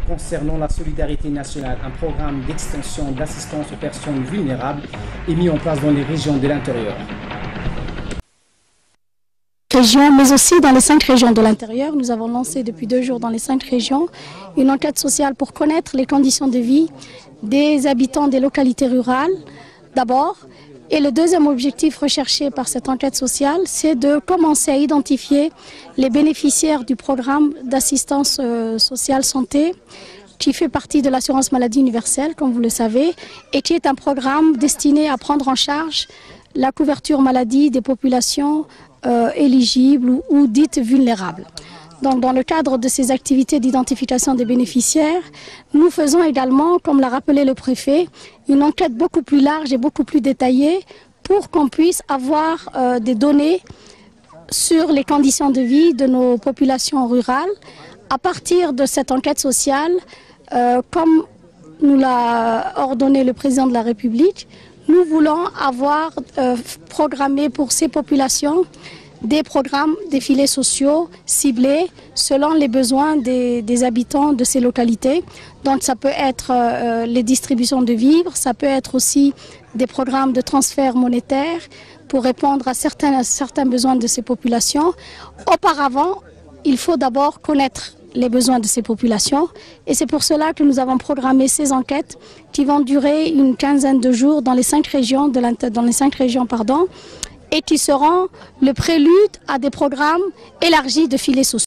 Concernant la solidarité nationale, un programme d'extension d'assistance aux personnes vulnérables est mis en place dans les régions de l'intérieur. Mais aussi dans les 5 régions de l'intérieur. Nous avons lancé depuis 2 jours dans les 5 régions une enquête sociale pour connaître les conditions de vie des habitants des localités rurales d'abord. Et le deuxième objectif recherché par cette enquête sociale, c'est de commencer à identifier les bénéficiaires du programme d'assistance sociale santé qui fait partie de l'assurance maladie universelle, comme vous le savez, et qui est un programme destiné à prendre en charge la couverture maladie des populations éligibles ou dites vulnérables. Donc, dans le cadre de ces activités d'identification des bénéficiaires, nous faisons également, comme l'a rappelé le préfet, une enquête beaucoup plus large et beaucoup plus détaillée pour qu'on puisse avoir des données sur les conditions de vie de nos populations rurales. À partir de cette enquête sociale, comme nous l'a ordonné le président de la République, nous voulons avoir programmé pour ces populations des programmes, des filets sociaux ciblés selon les besoins des habitants de ces localités. Donc ça peut être les distributions de vivres, ça peut être aussi des programmes de transfert monétaire pour répondre à certains besoins de ces populations. Auparavant, il faut d'abord connaître les besoins de ces populations et c'est pour cela que nous avons programmé ces enquêtes qui vont durer une quinzaine de jours dans les 5 régions, et qui seront le prélude à des programmes élargis de filets sociaux.